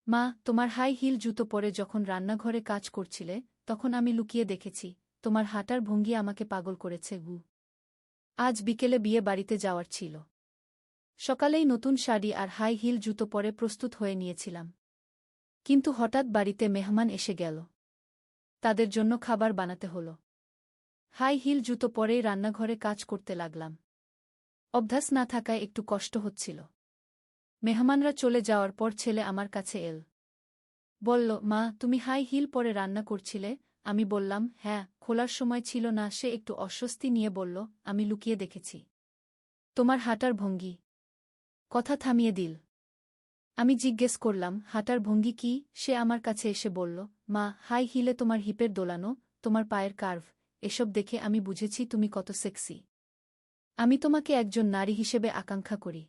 মা, তোমার high heel জুতো পরে যখন রান্নাঘরে কাজ করছিলে তখন আমি লুকিয়ে দেখেছি, তোমার হাঁটার ভঙ্গি আমাকে পাগল করেছে গু। আজ বিকেলে বিয়ে বাড়িতে যাওয়ার ছিল। সকালেই নতুন শাড়ি আর হাই হিল জুতো পরে প্রস্তুত হয়ে নিয়েছিলাম। কিন্তু হঠাৎ বাড়িতে মেহমান এসে গেল। তাদের জন্য খাবার বানাতে হলো। হাই হিল জুতো পরেই রান্নাঘরে কাজ করতে লাগলাম। অভ্যাস না থাকায় একটু কষ্ট হচ্ছিল। মেহমানরা চলে যাওয়ার পর ছেলে আমার কাছে এল। বলল, মা, তুমি হাই হিল পরে রান্না করছিলে? আমি বললাম, হ্যাঁ। খোলার সময় ছিল না। সে একটু অস্বস্তি নিয়ে বলল, আমি লুকিয়ে দেখেছি তোমার হাঁটার ভঙ্গি। কথা থামিয়ে দিল। আমি জিজ্ঞেস করলাম, হাঁটার ভঙ্গি কি? সে আমার কাছে এসে বলল, মা, হাই হিলে তোমার হিপের দোলানো, তোমার পায়ের কার্ভ, এসব দেখে আমি বুঝেছি তুমি কত সেক্সি। আমি তোমাকে একজন নারী হিসেবে আকাঙ্ক্ষা করি।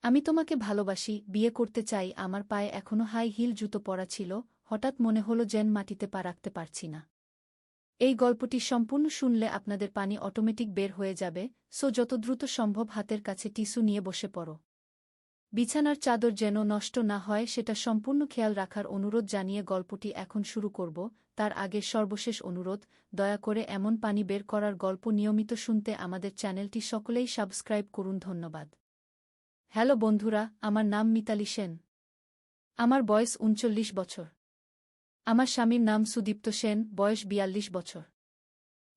আমি তোমাকে ভালোবাসি, বিয়ে করতে চাই। আমার পায়ে এখনো হাই হিল জুতো পরা ছিল। হঠাৎ মনে হলো যেন মাটিতে পা রাখতে পারছি না। এই গল্পটি সম্পূর্ণ শুনলে আপনাদের পানি অটোমেটিক বের হয়ে যাবে, সো যত দ্রুত সম্ভব হাতের কাছে টিস্যু নিয়ে বসে পড়ো। বিছানার চাদর যেন নষ্ট না হয় সেটা সম্পূর্ণ খেয়াল রাখার অনুরোধ জানিয়ে গল্পটি এখন শুরু করব। তার আগে সর্বশেষ অনুরোধ, দয়া করে এমন পানি বের করার গল্প নিয়মিত শুনতে আমাদের চ্যানেলটি সকলেই সাবস্ক্রাইব করুন। ধন্যবাদ। হ্যালো বন্ধুরা, আমার নাম মিতালি সেন। আমার বয়স ৩৯ বছর। আমার স্বামীর নাম সুদীপ্ত সেন, বয়স ৪২ বছর।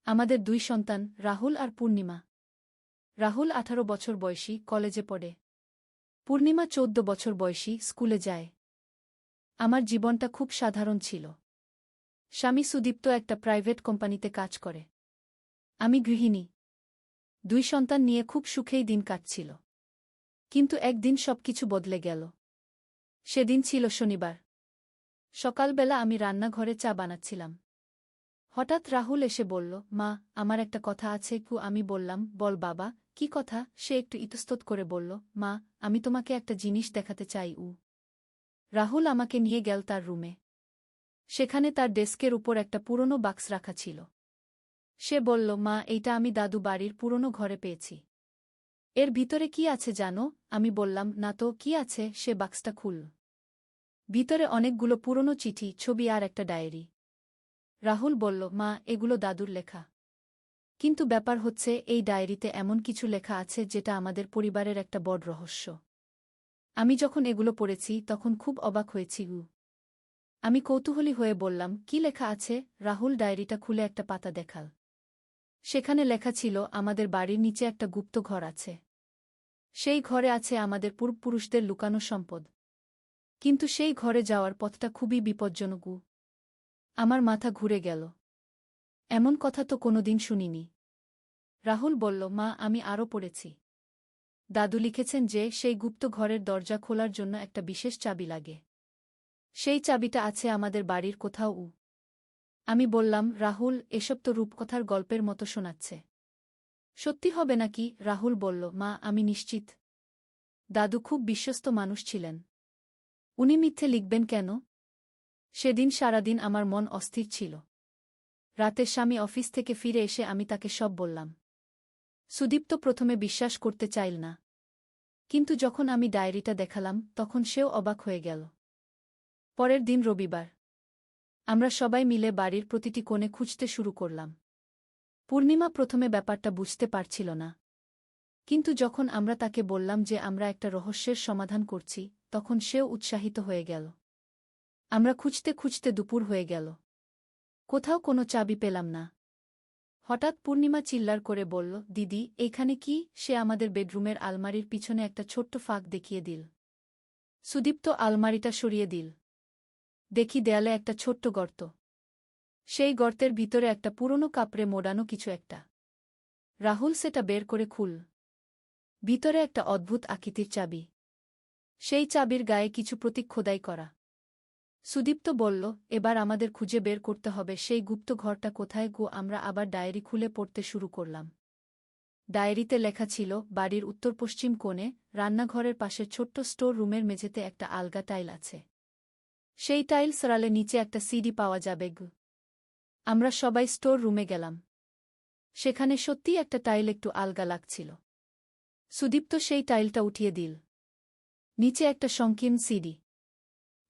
আমাদের ২ সন্তান, রাহুল আর পূর্ণিমা। রাহুল ১৮ বছর বয়সী, কলেজে পড়ে। পূর্ণিমা ১৪ বছর বয়সী, স্কুলে যায়। আমার জীবনটা খুব সাধারণ ছিল। স্বামী সুদীপ্ত একটা প্রাইভেট কোম্পানিতে কাজ করে। আমি গৃহিণী। ২ সন্তান নিয়ে খুব সুখেই দিন কাটছিল। কিন্তু একদিন সবকিছু বদলে গেল। সেদিন ছিল শনিবার। সকালবেলা আমি রান্নাঘরে চা বানাচ্ছিলাম। হঠাৎ রাহুল এসে বলল, মা, আমার একটা কথা আছে। আমি বললাম, বল বাবা, কি কথা? সে একটু ইতস্তত করে বলল, মা, আমি তোমাকে একটা জিনিস দেখাতে চাই। রাহুল আমাকে নিয়ে গেল তার রুমে। সেখানে তার ডেস্কের উপর একটা পুরনো বাক্স রাখা ছিল। সে বলল, মা, এইটা আমি দাদু বাড়ির পুরনো ঘরে পেয়েছি। এর ভিতরে কি আছে জানো? আমি বললাম, না তো, কি আছে? সে বাক্সটা খুলল। ভিতরে অনেকগুলো পুরনো চিঠি, ছবি আর একটা ডায়েরি। রাহুল বলল, মা, এগুলো দাদুর লেখা। কিন্তু ব্যাপার হচ্ছে, এই ডায়েরিতে এমন কিছু লেখা আছে যেটা আমাদের পরিবারের একটা বড় রহস্য। আমি যখন এগুলো পড়েছি তখন খুব অবাক হয়েছি। আমি কৌতূহলী হয়ে বললাম, কি লেখা আছে? রাহুল ডায়েরিটা খুলে একটা পাতা দেখাল। সেখানে লেখা ছিল, আমাদের বাড়ির নিচে একটা গুপ্ত ঘর আছে। সেই ঘরে আছে আমাদের পূর্বপুরুষদের লুকানো সম্পদ। কিন্তু সেই ঘরে যাওয়ার পথটা খুবই বিপজ্জনক। আমার মাথা ঘুরে গেল। এমন কথা তো কোনোদিন শুনিনি। রাহুল বলল, মা, আমি আরও পড়েছি। দাদু লিখেছেন যে সেই গুপ্ত ঘরের দরজা খোলার জন্য একটা বিশেষ চাবি লাগে। সেই চাবিটা আছে আমাদের বাড়ির কোথাও। আমি বললাম, রাহুল, এসব তো রূপকথার গল্পের মতো শোনাচ্ছে। সত্যি হবে নাকি? রাহুল বলল, মা, আমি নিশ্চিত। দাদু খুব বিশ্বস্ত মানুষ ছিলেন। উনি মিথ্যে লিখবেন কেন? সেদিন সারাদিন আমার মন অস্থির ছিল। রাতে স্বামী অফিস থেকে ফিরে এসে আমি তাকে সব বললাম। সুদীপ্ত প্রথমে বিশ্বাস করতে চাইল না। কিন্তু যখন আমি ডায়েরিটা দেখালাম তখন সেও অবাক হয়ে গেল। পরের দিন রবিবার। আমরা সবাই মিলে বাড়ির প্রতিটি কোণে খুঁজতে শুরু করলাম। পূর্ণিমা প্রথমে ব্যাপারটা বুঝতে পারছিল না। কিন্তু যখন আমরা তাকে বললাম যে আমরা একটা রহস্যের সমাধান করছি, তখন সেও উৎসাহিত হয়ে গেল। আমরা খুঁজতে খুঁজতে দুপুর হয়ে গেল। কোথাও কোনো চাবি পেলাম না। হঠাৎ পূর্ণিমা চিল্লার করে বলল, দিদি, এইখানে কি? সে আমাদের বেডরুমের আলমারির পিছনে একটা ছোট্ট ফাঁক দেখিয়ে দিল। সুদীপ্ত আলমারিটা সরিয়ে দিল। দেখি দেয়ালে একটা ছোট্ট গর্ত। সেই গর্তের ভিতরে একটা পুরনো কাপড়ে মোড়ানো কিছু একটা। রাহুল সেটা বের করে খুল। ভিতরে একটা অদ্ভুত আকৃতির চাবি। সেই চাবির গায়ে কিছু প্রতীক খোদাই করা। সুদীপ্ত বলল, এবার আমাদের খুঁজে বের করতে হবে সেই গুপ্ত ঘরটা কোথায়। আমরা আবার ডায়েরি খুলে পড়তে শুরু করলাম। ডায়েরিতে লেখা ছিল, বাড়ির উত্তর-পশ্চিম কোণে, রান্নাঘরের পাশে ছোট্ট স্টোর রুমের মেঝেতে একটা আলগা টাইল আছে। সেই টাইল সরালে নিচে একটা সিডি পাওয়া যাবে। আমরা সবাই স্টোর রুমে গেলাম। সেখানে সত্যিই একটা টাইল একটু আলগা লাগছিল। সুদীপ্ত সেই টাইলটা উঠিয়ে দিল। নিচে একটা সংকীর্ণ সিডি।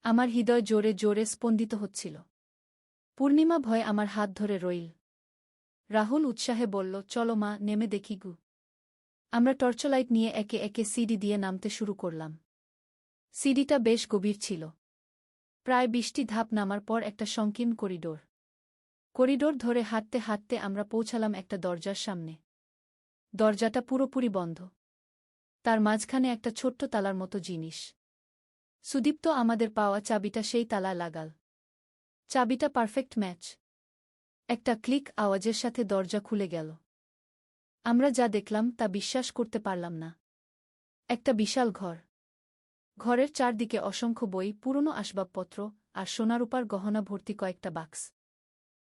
আমার হৃদয় জোরে জোরে স্পন্দিত হচ্ছিল। পূর্ণিমা ভয়ে আমার হাত ধরে রইল। রাহুল উৎসাহে বলল, চলো মা, নেমে দেখি গু। আমরা টর্চলাইট নিয়ে একে একে সিঁড়ি দিয়ে নামতে শুরু করলাম। সিঁড়িটা বেশ গভীর ছিল। প্রায় 20টি ধাপ নামার পর একটা সংকীর্ণ করিডোর। করিডোর ধরে হাঁটতে হাঁটতে আমরা পৌঁছালাম একটা দরজার সামনে। দরজাটা পুরোপুরি বন্ধ। তার মাঝখানে একটা ছোট্ট তালার মতো জিনিস। সুদীপ্ত আমাদের পাওয়া চাবিটা সেই তালায় লাগাল। চাবিটা পারফেক্ট ম্যাচ। একটা ক্লিক আওয়াজের সাথে দরজা খুলে গেল। আমরা যা দেখলাম তা বিশ্বাস করতে পারলাম না। একটা বিশাল ঘর। ঘরের চারদিকে অসংখ্য বই, পুরনো আসবাবপত্র আর সোনারূপার গহনা ভর্তি কয়েকটা বাক্স।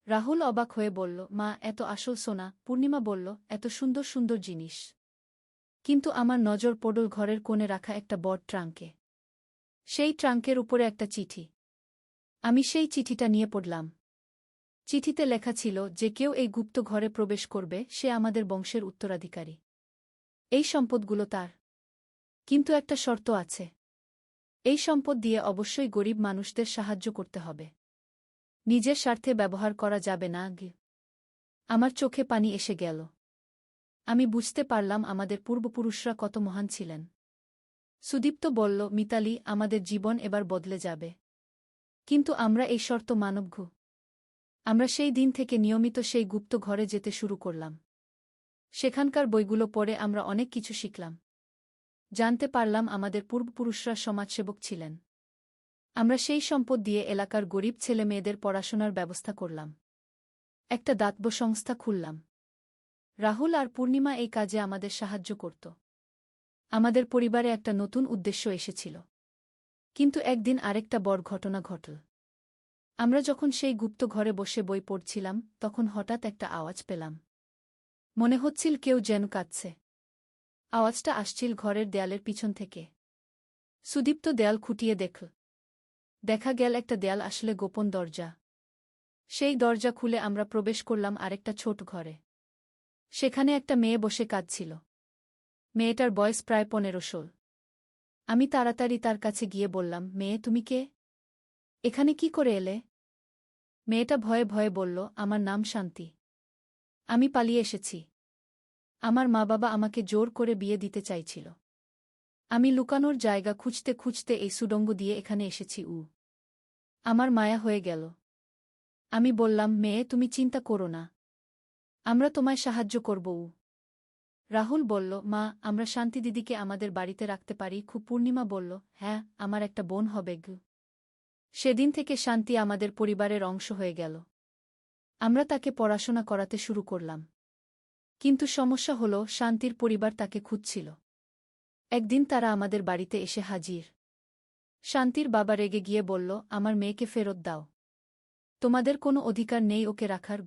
রাহুল অবাক হয়ে বলল, মা, এত আসল সোনা? পূর্ণিমা বলল, এত সুন্দর সুন্দর জিনিস। কিন্তু আমার নজর পড়ল ঘরের কোণে রাখা একটা বড় ট্রাঙ্কে। সেই ট্রাঙ্কের উপরে একটা চিঠি। আমি সেই চিঠিটা নিয়ে পড়লাম। চিঠিতে লেখা ছিল যে কেউ এই গুপ্ত ঘরে প্রবেশ করবে সে আমাদের বংশের উত্তরাধিকারী। এই সম্পদগুলো তার। কিন্তু একটা শর্ত আছে। এই সম্পদ দিয়ে অবশ্যই গরিব মানুষদের সাহায্য করতে হবে। নিজের স্বার্থে ব্যবহার করা যাবে না। আমার চোখে পানি এসে গেল। আমি বুঝতে পারলাম আমাদের পূর্বপুরুষরা কত মহান ছিলেন। সুদীপ্ত বলল, মিতালি, আমাদের জীবন এবার বদলে যাবে। কিন্তু আমরা এই শর্ত মানব। আমরা সেই দিন থেকে নিয়মিত সেই গুপ্ত ঘরে যেতে শুরু করলাম। সেখানকার বইগুলো পড়ে আমরা অনেক কিছু শিখলাম। জানতে পারলাম আমাদের পূর্বপুরুষরা সমাজসেবক ছিলেন। আমরা সেই সম্পদ দিয়ে এলাকার গরিব ছেলেমেয়েদের পড়াশোনার ব্যবস্থা করলাম। একটা দাতব্য সংস্থা খুললাম। রাহুল আর পূর্ণিমা এই কাজে আমাদের সাহায্য করত। আমাদের পরিবারে একটা নতুন উদ্দেশ্য এসেছিল। কিন্তু একদিন আরেকটা বড় ঘটনা ঘটল। আমরা যখন সেই গুপ্ত ঘরে বসে বই পড়ছিলাম তখন হঠাৎ একটা আওয়াজ পেলাম। মনে হচ্ছিল কেউ যেন কাঁদছে। আওয়াজটা আসছিল ঘরের দেয়ালের পিছন থেকে। সুদীপ্ত দেয়াল খুঁটিয়ে দেখল। দেখা গেল একটা দেয়াল আসলে গোপন দরজা। সেই দরজা খুলে আমরা প্রবেশ করলাম আরেকটা ছোট ঘরে। সেখানে একটা মেয়ে বসে কাঁদছিল। মেয়েটার বয়স প্রায় 15-16। আমি তাড়াতাড়ি তার কাছে গিয়ে বললাম, মেয়ে, তুমি কে? এখানে কি করে এলে? মেয়েটা ভয়ে ভয়ে বলল, আমার নাম শান্তি। আমি পালিয়ে এসেছি। আমার মা-বাবা আমাকে জোর করে বিয়ে দিতে চাইছিল। আমি লুকানোর জায়গা খুঁজতে খুঁজতে এই সুড়ঙ্গ দিয়ে এখানে এসেছি। আমার মায়া হয়ে গেল। আমি বললাম, মেয়ে, তুমি চিন্তা করো না। আমরা তোমায় সাহায্য করব। রাহুল বলল, মা, আমরা শান্তি দিদিকে আমাদের বাড়িতে রাখতে পারি? খুব। পূর্ণিমা বলল, হ্যাঁ, আমার একটা বোন হবে। সেদিন থেকে শান্তি আমাদের পরিবারের অংশ হয়ে গেল। আমরা তাকে পড়াশোনা করাতে শুরু করলাম। কিন্তু সমস্যা হল, শান্তির পরিবার তাকে খুঁজছিল। একদিন তারা আমাদের বাড়িতে এসে হাজির। শান্তির বাবা রেগে গিয়ে বলল, আমার মেয়েকে ফেরত দাও। তোমাদের কোনো অধিকার নেই ওকে রাখার।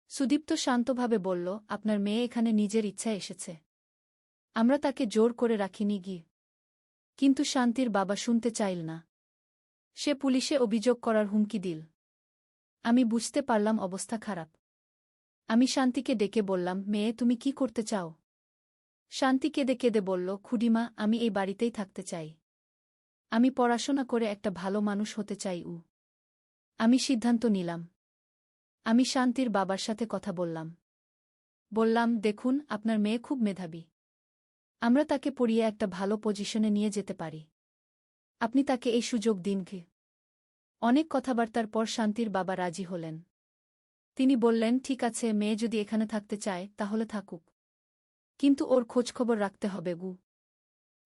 সুদীপ্ত শান্তভাবে বলল, আপনার মেয়ে এখানে নিজের ইচ্ছায় এসেছে। আমরা তাকে জোর করে রাখিনি। কিন্তু শান্তির বাবা শুনতে চাইল না। সে পুলিশে অভিযোগ করার হুমকি দিল। আমি বুঝতে পারলাম অবস্থা খারাপ। আমি শান্তিকে ডেকে বললাম, মেয়ে, তুমি কি করতে চাও? শান্তি কেঁদে কেঁদে বলল, খুড়িমা, আমি এই বাড়িতেই থাকতে চাই। আমি পড়াশোনা করে একটা ভালো মানুষ হতে চাই। আমি সিদ্ধান্ত নিলাম। আমি শান্তির বাবার সাথে কথা বললাম। বললাম, দেখুন, আপনার মেয়ে খুব মেধাবী। আমরা তাকে পড়িয়ে একটা ভালো পজিশনে নিয়ে যেতে পারি। আপনি তাকে এই সুযোগ দিন। অনেক কথাবার্তার পর শান্তির বাবা রাজি হলেন। তিনি বললেন, ঠিক আছে, মেয়ে যদি এখানে থাকতে চায় তাহলে থাকুক। কিন্তু ওর খোঁজখবর রাখতে হবে।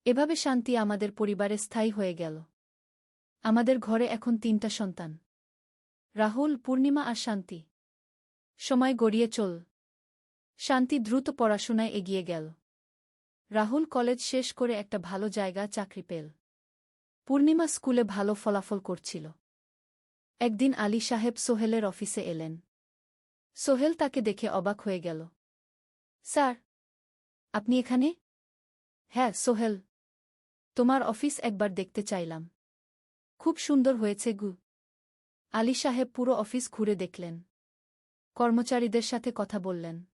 এভাবে শান্তি আমাদের পরিবারে স্থায়ী হয়ে গেল। আমাদের ঘরে এখন 3টা সন্তান, রাহুল, পূর্ণিমা আর শান্তি। সময় গড়িয়ে চল। শান্তি দ্রুত পড়াশোনায় এগিয়ে গেল। রাহুল কলেজ শেষ করে একটা ভালো জায়গা চাকরি পেল। পূর্ণিমা স্কুলে ভালো ফলাফল করছিল। একদিন আলী সাহেব সোহেলের অফিসে এলেন। সোহেল তাকে দেখে অবাক হয়ে গেল। স্যার, আপনি এখানে? হ্যাঁ সোহেল, তোমার অফিস একবার দেখতে চাইলাম। খুব সুন্দর হয়েছে। আলী সাহেব পুরো অফিস ঘুরে দেখলেন। কর্মচারীদের সাথে কথা বললেন।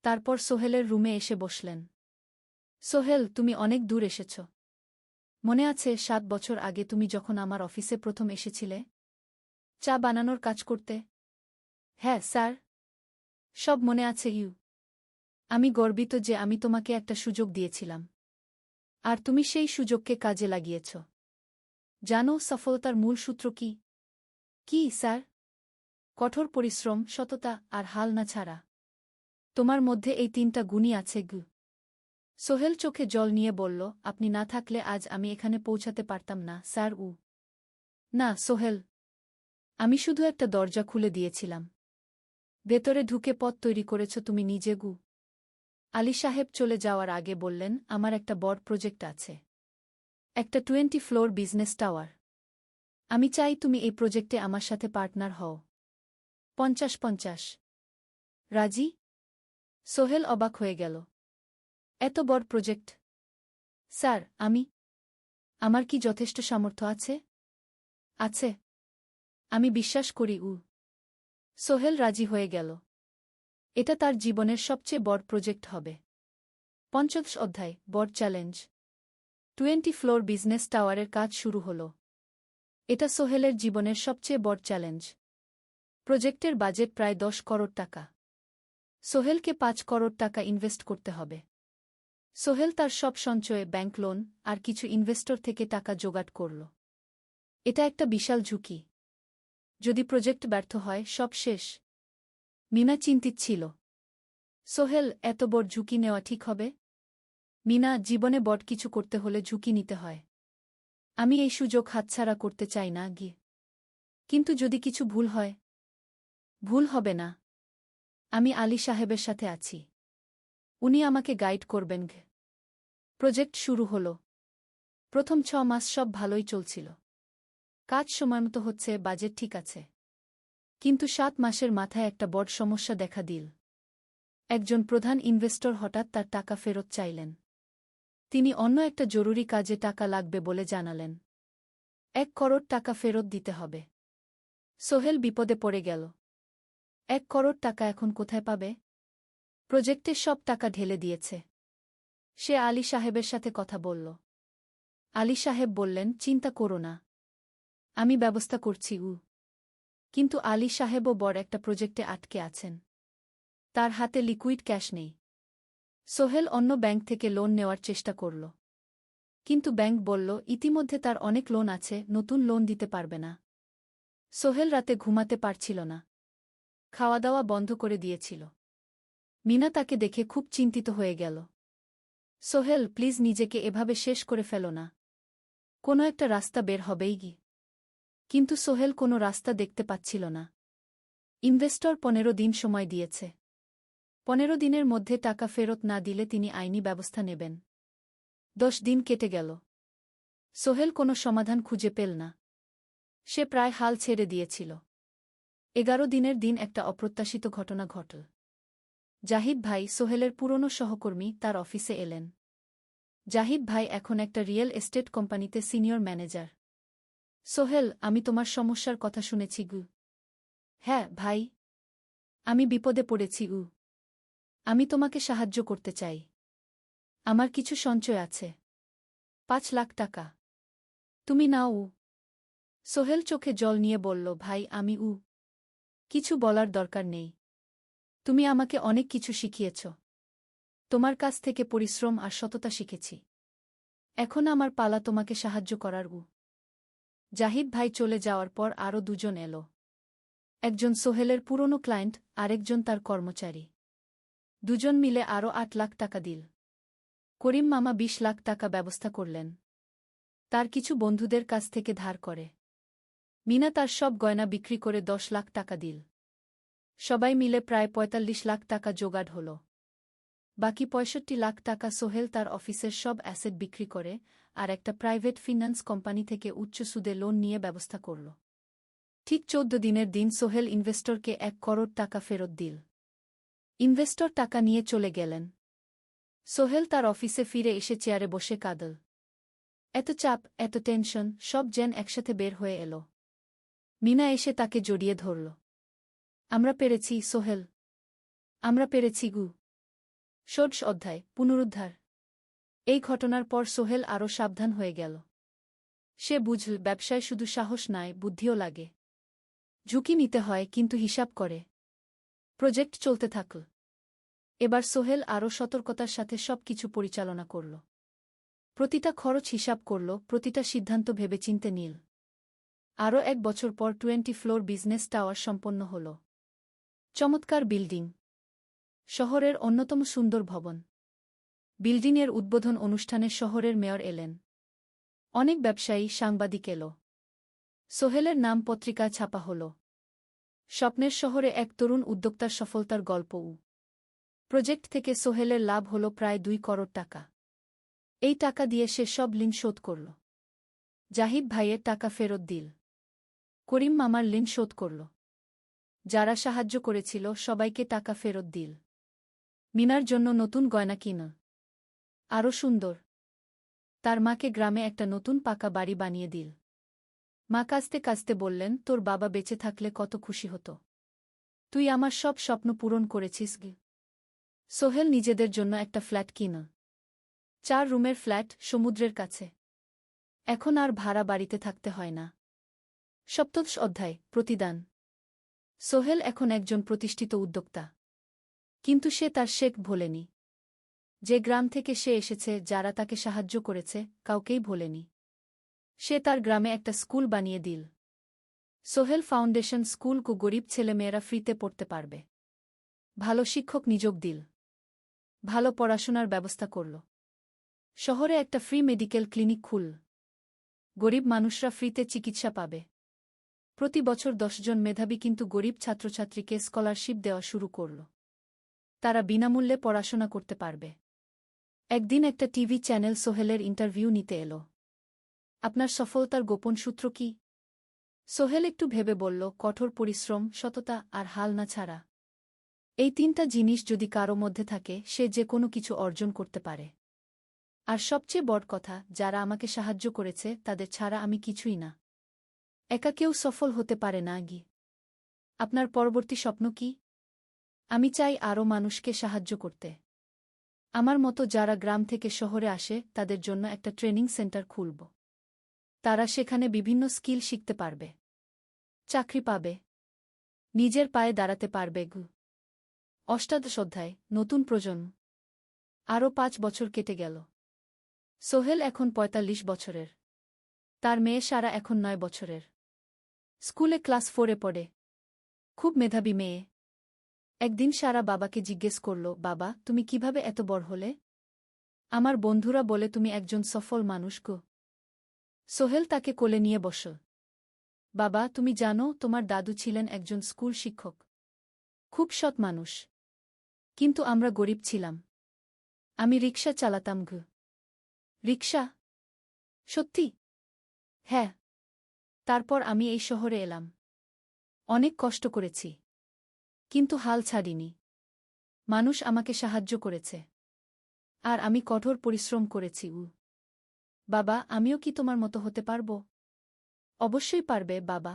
তারপর সোহেলের রুমে এসে বসলেন। সোহেল, তুমি অনেক দূর এসেছ। মনে আছে ৭ বছর আগে তুমি যখন আমার অফিসে প্রথম এসেছিলে চা বানানোর কাজ করতে? হ্যাঁ স্যার, সব মনে আছে ইউ। আমি গর্বিত যে আমি তোমাকে একটা সুযোগ দিয়েছিলাম, আর তুমি সেই সুযোগকে কাজে লাগিয়েছ। জানো সফলতার মূল সূত্র কি? কি স্যার? কঠোর পরিশ্রম, সততা আর হাল না ছাড়া। তোমার মধ্যে এই ৩টা গুণই আছে গু। সোহেল চোখে জল নিয়ে বলল, আপনি না থাকলে আজ আমি এখানে পৌঁছাতে পারতাম না স্যার। না সোহেল, আমি শুধু একটা দরজা খুলে দিয়েছিলাম। ভেতরে ঢুকে পথ তৈরি করেছ তুমি নিজে গু। আলী সাহেব চলে যাওয়ার আগে বললেন, আমার একটা বড় প্রজেক্ট আছে, একটা 20 ফ্লোর বিজনেস টাওয়ার। আমি চাই তুমি এই প্রজেক্টে আমার সাথে পার্টনার হও। ৫০-৫০। রাজি? সোহেল অবাক হয়ে গেল। এত বড় প্রজেক্ট? স্যার, আমার কি যথেষ্ট সামর্থ্য আছে? আছে। আমি বিশ্বাস করি সোহেল রাজি হয়ে গেল। এটা তার জীবনের সবচেয়ে বড় প্রজেক্ট হবে। ৫০ অধ্যায়, বড় চ্যালেঞ্জ। 20 ফ্লোর বিজনেস টাওয়ারের কাজ শুরু হল। এটা সোহেলের জীবনের সবচেয়ে বড় চ্যালেঞ্জ। প্রজেক্টের বাজেট প্রায় ১০ করোড় টাকা। সোহেলকে ৫ করোড় টাকা ইনভেস্ট করতে হবে। সোহেল তার সব সঞ্চয়ে, ব্যাংক লোন আর কিছু ইনভেস্টর থেকে টাকা জোগাড় করল। এটা একটা বিশাল ঝুঁকি। যদি প্রজেক্ট ব্যর্থ হয়, সব শেষ। মিনা চিন্তিত ছিল। সোহেল, এত বড় ঝুঁকি নেওয়া ঠিক হবে? মিনা, জীবনে বড় কিছু করতে হলে ঝুঁকি নিতে হয়। আমি এই সুযোগ হাতছাড়া করতে চাই না গিয়ে। কিন্তু যদি কিছু ভুল হয়? ভুল হবে না। আমি আলী সাহেবের সাথে আছি। উনি আমাকে গাইড করবেন। প্রজেক্ট শুরু হল। প্রথম ৬ মাস সব ভালোই চলছিল। কাজ সময়মতো হচ্ছে, বাজেট ঠিক আছে। কিন্তু ৭ মাসের মাথায় একটা বড় সমস্যা দেখা দিল। একজন প্রধান ইনভেস্টর হঠাৎ তার টাকা ফেরত চাইলেন। তিনি অন্য একটা জরুরি কাজে টাকা লাগবে বলে জানালেন। ১ করোড় টাকা ফেরত দিতে হবে। সোহেল বিপদে পড়ে গেল। ১ করোড় টাকা এখন কোথায় পাবে? প্রজেক্টের সব টাকা ঢেলে দিয়েছে। সে আলী সাহেবের সাথে কথা বলল। আলী সাহেব বললেন, চিন্তা করো না, আমি ব্যবস্থা করছি। কিন্তু আলী সাহেবও বড় একটা প্রজেক্টে আটকে আছেন। তার হাতে লিকুইড ক্যাশ নেই। সোহেল অন্য ব্যাংক থেকে লোন নেওয়ার চেষ্টা করল। কিন্তু ব্যাংক বলল, ইতিমধ্যে তার অনেক লোন আছে, নতুন লোন দিতে পারবে না। সোহেল রাতে ঘুমাতে পারছিল না। খাওয়া দাওয়া বন্ধ করে দিয়েছিল। মিনা তাকে দেখে খুব চিন্তিত হয়ে গেল। সোহেল, প্লিজ নিজেকে এভাবে শেষ করে ফেলো না। কোনো একটা রাস্তা বের হবেই কি। কিন্তু সোহেল কোনো রাস্তা দেখতে পাচ্ছিল না। ইনভেস্টর ১৫ দিন সময় দিয়েছে। ১৫ দিনের মধ্যে টাকা ফেরত না দিলে তিনি আইনি ব্যবস্থা নেবেন। ১০ দিন কেটে গেল। সোহেল কোনো সমাধান খুঁজে পেল না। সে প্রায় হাল ছেড়ে দিয়েছিল। ১১ দিনের দিন একটা অপ্রত্যাশিত ঘটনা ঘটল। জাহিদ ভাই, সোহেলের পুরনো সহকর্মী, তার অফিসে এলেন। জাহিদ ভাই এখন একটা রিয়েল এস্টেট কোম্পানিতে সিনিয়র ম্যানেজার। সোহেল, আমি তোমার সমস্যার কথা শুনেছি গু। হ্যাঁ ভাই, আমি বিপদে পড়েছি। আমি তোমাকে সাহায্য করতে চাই। আমার কিছু সঞ্চয় আছে, ৫ লাখ টাকা। তুমি নাও। সোহেল চোখে জল নিয়ে বলল, ভাই আমি কিছু বলার দরকার নেই। তুমি আমাকে অনেক কিছু শিখিয়েছ। তোমার কাছ থেকে পরিশ্রম আর সততা শিখেছি। এখন আমার পালা তোমাকে সাহায্য করার। জাহিদ ভাই চলে যাওয়ার পর আরও দুজন এলো। একজন সোহেলের পুরনো ক্লায়েন্ট, আরেকজন তার কর্মচারী। দুজন মিলে আরও ৮ লাখ টাকা দিল। করিম মামা ২০ লাখ টাকা ব্যবস্থা করলেন। তার কিছু বন্ধুদের কাছ থেকে ধার করে। মিনা তার সব গয়না বিক্রি করে ১০ লাখ টাকা দিল। সবাই মিলে প্রায় ৪৫ লাখ টাকা জোগাড় হল। বাকি ৬৫ লাখ টাকা সোহেল তার অফিসের সব অ্যাসেট বিক্রি করে আর একটা প্রাইভেট ফিন্যান্স কোম্পানি থেকে উচ্চ সুদে লোন নিয়ে ব্যবস্থা করল। ঠিক ১৪ দিনের দিন সোহেল ইনভেস্টরকে ১ করোড় টাকা ফেরত দিল। ইনভেস্টর টাকা নিয়ে চলে গেলেন। সোহেল তার অফিসে ফিরে এসে চেয়ারে বসে কাঁদল। এত চাপ, এত টেনশন, সব যেন একসাথে বের হয়ে এল। মিনা এসে তাকে জড়িয়ে ধরল। আমরা পেরেছি সোহেল, আমরা পেরেছি গু। ১৬ অধ্যায়, পুনরুদ্ধার। এই ঘটনার পর সোহেল আরও সাবধান হয়ে গেল। সে বুঝল ব্যবসায় শুধু সাহস নয়, বুদ্ধিও লাগে। ঝুঁকি নিতে হয়, কিন্তু হিসাব করে। প্রজেক্ট চলতে থাকল। এবার সোহেল আরও সতর্কতার সাথে সবকিছু পরিচালনা করল। প্রতিটা খরচ হিসাব করল, প্রতিটা সিদ্ধান্ত ভেবেচিন্তে নিল। আরও 1 বছর পর 20 ফ্লোর বিজনেস টাওয়ার সম্পন্ন হল। চমৎকার বিল্ডিং, শহরের অন্যতম সুন্দর ভবন। বিল্ডিংয়ের উদ্বোধন অনুষ্ঠানে শহরের মেয়র এলেন। অনেক ব্যবসায়ী, সাংবাদিক এল। সোহেলের নাম পত্রিকায় ছাপা হল। স্বপ্নের শহরে এক তরুণ উদ্যোক্তার সফলতার গল্প। প্রজেক্ট থেকে সোহেলের লাভ হল প্রায় 2 করোড় টাকা। এই টাকা দিয়ে সে সব ঋণ শোধ করল। জাহিদ ভাইয়ের টাকা ফেরত দিল। করিম মামার ঋণ শোধ করল। যারা সাহায্য করেছিল সবাইকে টাকা ফেরত দিল। মিনার জন্য নতুন গয়না কিন, আরও সুন্দর। তার মাকে গ্রামে একটা নতুন পাকা বাড়ি বানিয়ে দিল। মা কাঁদতে কাঁদতে বললেন, তোর বাবা বেঁচে থাকলে কত খুশি হতো। তুই আমার সব স্বপ্ন পূরণ করেছিস গে। সোহেল নিজেদের জন্য একটা ফ্ল্যাট কিন, 4 রুমের ফ্ল্যাট, সমুদ্রের কাছে। এখন আর ভাড়া বাড়িতে থাকতে হয় না। 7ম অধ্যায়, প্রতিদান। সোহেল এখন একজন প্রতিষ্ঠিত উদ্যোক্তা। কিন্তু সে তার শেখ ভোলেনি। যে গ্রাম থেকে সে এসেছে, যারা তাকে সাহায্য করেছে, কাউকেই ভোলেনি। সে তার গ্রামে একটা স্কুল বানিয়ে দিল। সোহেল ফাউন্ডেশন স্কুল, গরিব ছেলেমেয়েরা ফ্রিতে পড়তে পারবে। ভালো শিক্ষক নিযোগ দিল। ভালো পড়াশোনার ব্যবস্থা করল। শহরে একটা ফ্রি মেডিকেল ক্লিনিক খুলল। গরিব মানুষরা ফ্রিতে চিকিৎসা পাবে। প্রতি বছর 10 জন মেধাবী কিন্তু গরিব ছাত্রছাত্রীকে স্কলারশিপ দেওয়া শুরু করল। তারা বিনামূল্যে পড়াশোনা করতে পারবে। একদিন একটা টিভি চ্যানেল সোহেলের ইন্টারভিউ নিতে এল। আপনার সফলতার গোপন সূত্র কি? সোহেল একটু ভেবে বলল, কঠোর পরিশ্রম, সততা আর হাল না ছাড়া। এই 3টা জিনিস যদি কারো মধ্যে থাকে, সে যে কোনো কিছু অর্জন করতে পারে। আর সবচেয়ে বড় কথা, যারা আমাকে সাহায্য করেছে তাদের ছাড়া আমি কিছুই না। একা কেউ সফল হতে পারে না। আপনার পরবর্তী স্বপ্ন কি? আমি চাই আরও মানুষকে সাহায্য করতে। আমার মতো যারা গ্রাম থেকে শহরে আসে, তাদের জন্য একটা ট্রেনিং সেন্টার খুলব। তারা সেখানে বিভিন্ন স্কিল শিখতে পারবে, চাকরি পাবে, নিজের পায়ে দাঁড়াতে পারবে। 8ম অধ্যায়, নতুন প্রজন্ম। আরও 5 বছর কেটে গেল। সোহেল এখন 45 বছরের। তার মেয়ে সারা এখন 9 বছরের। স্কুলে ক্লাস 4-এ পড়ে। খুব মেধাবী মেয়ে। একদিন সারা বাবাকে জিজ্ঞেস করল, বাবা, তুমি কিভাবে এত বড় হলে? আমার বন্ধুরা বলে তুমি একজন সফল মানুষ গো। সোহেল তাকে কোলে নিয়ে বসল। বাবা, তুমি জানো, তোমার দাদু ছিলেন একজন স্কুল শিক্ষক। খুব সৎ মানুষ। কিন্তু আমরা গরিব ছিলাম। আমি রিকশা চালাতাম। রিকশা? সত্যি? হ্যাঁ। তারপর আমি এই শহরে এলাম। অনেক কষ্ট করেছি, কিন্তু হাল ছাড়িনি। মানুষ আমাকে সাহায্য করেছে, আর আমি কঠোর পরিশ্রম করেছি। বাবা, আমিও কি তোমার মতো হতে পারব? অবশ্যই পারবে বাবা।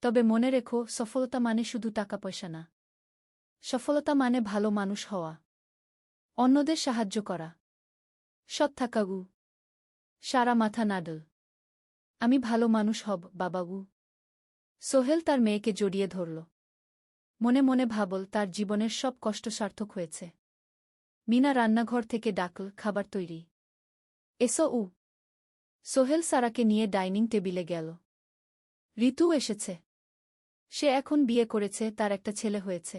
তবে মনে রেখো, সফলতা মানে শুধু টাকা পয়সা না। সফলতা মানে ভালো মানুষ হওয়া, অন্যদের সাহায্য করা, সৎ থাকা। সারা মাথা নাড়ল। আমি ভালো মানুষ হব বাবা। সোহেল তার মেয়েকে জড়িয়ে ধরল। মনে মনে ভাবল, তার জীবনের সব কষ্ট সার্থক হয়েছে। মিনা রান্নাঘর থেকে ডাকল, খাবার তৈরি। এসো। সোহেল সারাকে নিয়ে ডাইনিং টেবিলে গেল। ঋতু এসেছে। সে এখন বিয়ে করেছে, তার একটা ছেলে হয়েছে।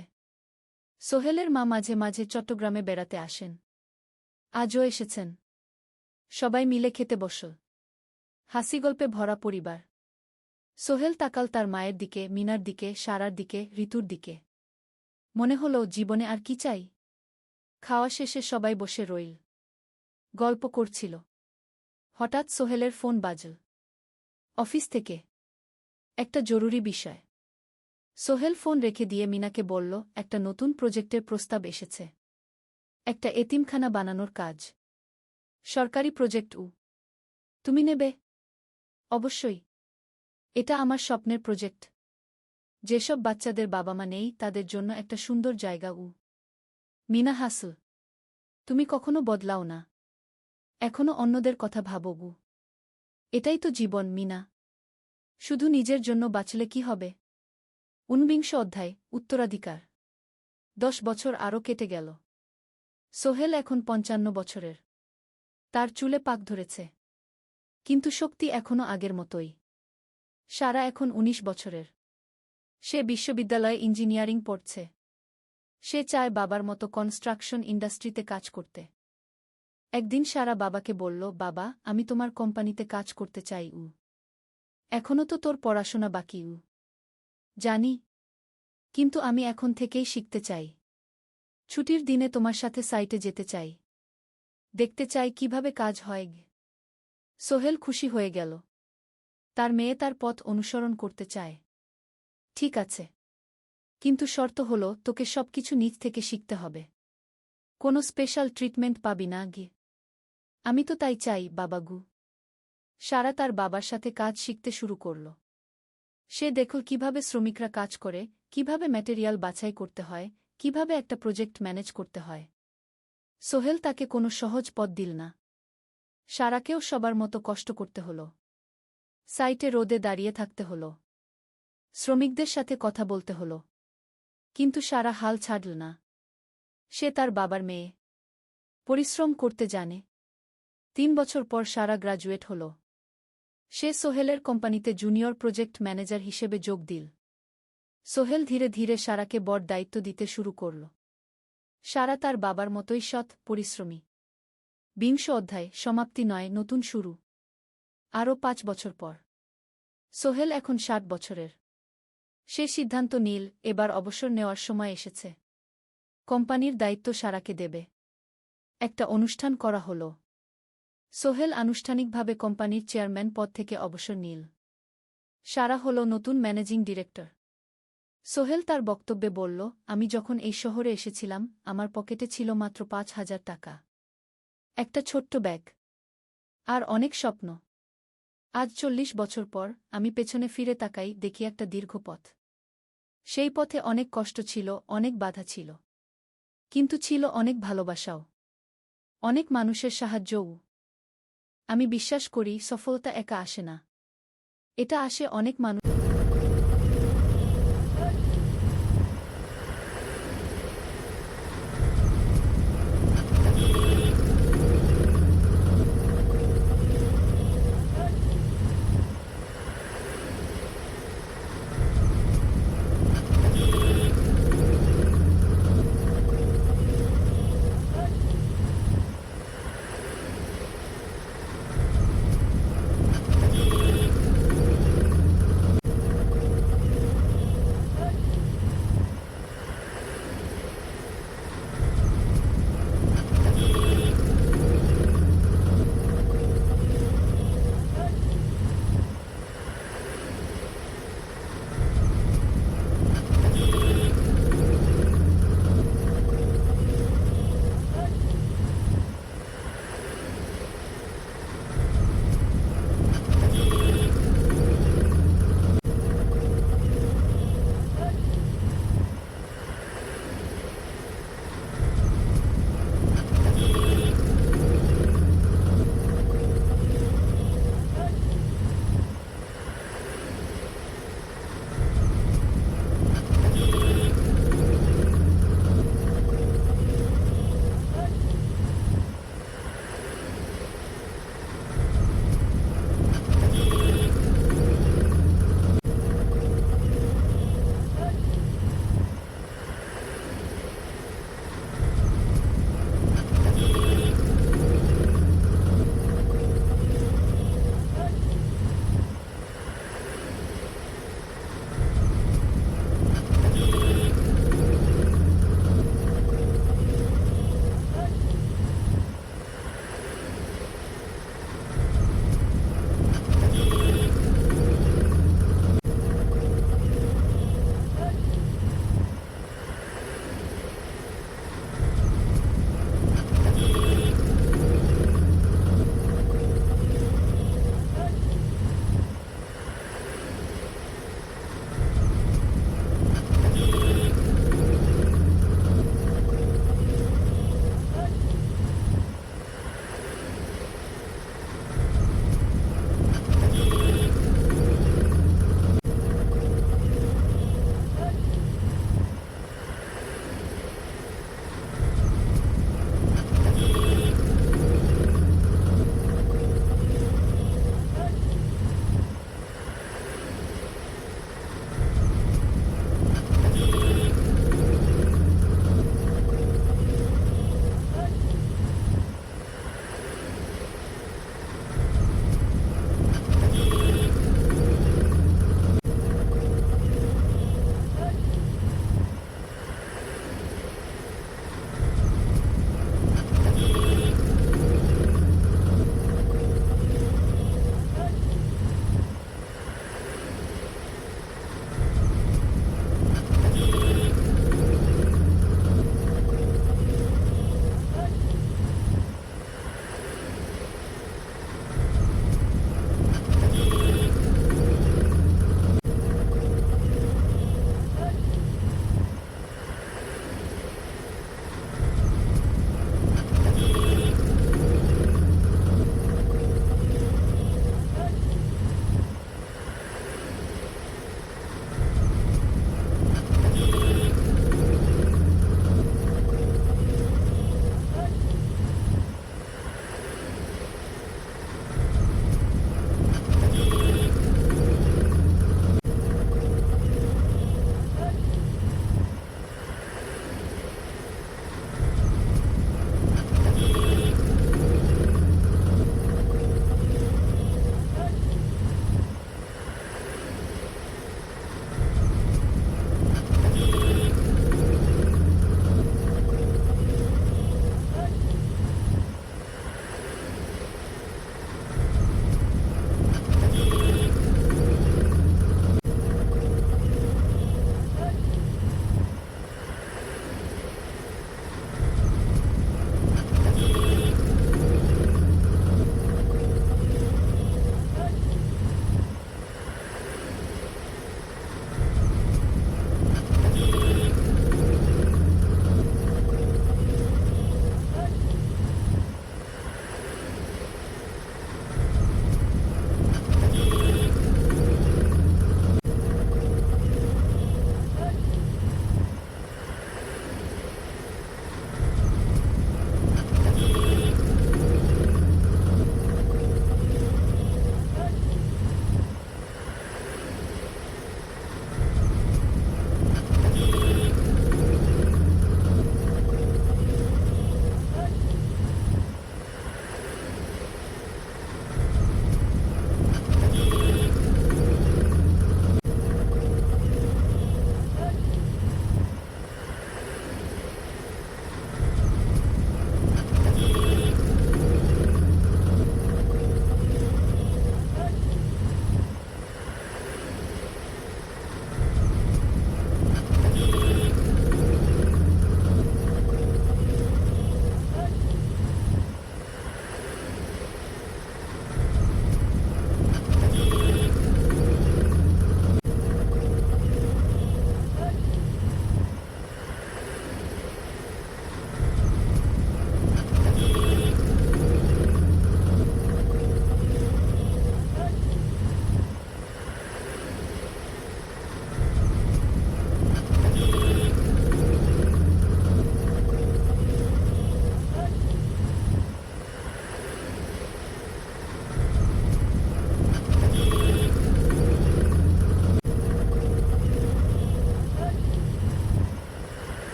সোহেলের মা মাঝে মাঝে চট্টগ্রামে বেড়াতে আসেন। আজও এসেছেন। সবাই মিলে খেতে বসল। হাসিগল্পে ভরা পরিবার। সোহেল তাকাল তার মায়ের দিকে, মিনার দিকে, সারার দিকে, ঋতুর দিকে। মনে হল, জীবনে আর কি চাই? খাওয়া শেষে সবাই বসে রইল, গল্প করছিল। হঠাৎ সোহেলের ফোন বাজল। অফিস থেকে একটা জরুরি বিষয়। সোহেল ফোন রেখে দিয়ে মিনাকে বলল, একটা নতুন প্রজেক্টের প্রস্তাব এসেছে। একটা এতিমখানা বানানোর কাজ। সরকারি প্রজেক্ট। তুমি নেবে? অবশ্যই। এটা আমার স্বপ্নের প্রজেক্ট। যেসব বাচ্চাদের বাবা মা নেই, তাদের জন্য একটা সুন্দর জায়গা। মিনা হাসল। তুমি কখনো বদলাও না। এখনো অন্যদের কথা ভাবো। এটাই তো জীবন, মিনা। শুধু নিজের জন্য বাঁচলে কি হবে? ১৯ অধ্যায়, উত্তরাধিকার। ১০ বছর আরও কেটে গেল। সোহেল এখন ৫৫ বছরের। তার চুলে পাক ধরেছে। কিন্তু শক্তি এখনও আগের মতোই। সারা এখন ১৯ বছরের। সে বিশ্ববিদ্যালয়ে ইঞ্জিনিয়ারিং পড়ছে। সে চায় বাবার মতো কনস্ট্রাকশন ইন্ডাস্ট্রিতে কাজ করতে। একদিন সারা বাবাকে বলল, বাবা, আমি তোমার কোম্পানিতে কাজ করতে চাই। এখনও তো তোর পড়াশোনা বাকি। জানি, কিন্তু আমি এখন থেকেই শিখতে চাই। ছুটির দিনে তোমার সাথে সাইটে যেতে চাই। দেখতে চাই কিভাবে কাজ হয়। সোহেল খুশি হয়ে গেল। তার মেয়ে তার পথ অনুসরণ করতে চায়। ঠিক আছে, কিন্তু শর্ত হলো তোকে সবকিছু নিজ থেকে শিখতে হবে। কোনো স্পেশাল ট্রিটমেন্ট পাবি না। আমি তো তাই চাই, বাবাগু। সারা তার বাবার সাথে কাজ শিখতে শুরু করল। সে দেখল কিভাবে শ্রমিকরা কাজ করে, কিভাবে ম্যাটেরিয়াল বাছাই করতে হয়, কিভাবে একটা প্রজেক্ট ম্যানেজ করতে হয়। সোহেল তাকে কোনো সহজ পথ দিল না। সারাকেও সবার মতো কষ্ট করতে হল। সাইটে রোদে দাঁড়িয়ে থাকতে হল। শ্রমিকদের সাথে কথা বলতে হল। কিন্তু সারা হাল ছাড়ল না। সে তার বাবার মেয়ে। পরিশ্রম করতে জানে। ৩ বছর পর সারা গ্রাজুয়েট হল। সে সোহেলের কোম্পানিতে জুনিয়র প্রজেক্ট ম্যানেজার হিসেবে যোগ দিল। সোহেল ধীরে ধীরে সারাকে বড় দায়িত্ব দিতে শুরু করল। সারা তার বাবার মতোই সৎ, পরিশ্রমী। ২০ অধ্যায়, সমাপ্তি নয়, নতুন শুরু। আরও ৫ বছর পর। সোহেল এখন ৬০ বছরের। সে সিদ্ধান্ত নিল, এবার অবসর নেওয়ার সময় এসেছে। কোম্পানির দায়িত্ব সারাকে দেবে। একটা অনুষ্ঠান করা হল। সোহেল আনুষ্ঠানিকভাবে কোম্পানির চেয়ারম্যান পদ থেকে অবসর নিল। সারা হল নতুন ম্যানেজিং ডিরেক্টর। সোহেল তার বক্তব্যে বলল, আমি যখন এই শহরে এসেছিলাম আমার পকেটে ছিল মাত্র ৫,০০০ টাকা। একটা ছোট্ট ব্যাগ। আর অনেক স্বপ্ন। আজ ৪০ বছর পর আমি পেছনে ফিরে তাকাই, দেখি একটা দীর্ঘ পথ। সেই পথে অনেক কষ্ট ছিল, অনেক বাধা ছিল। কিন্তু ছিল অনেক ভালোবাসাও। অনেক মানুষের সাহায্যও। আমি বিশ্বাস করি সফলতা একা আসে না। এটা আসে অনেক মানুষ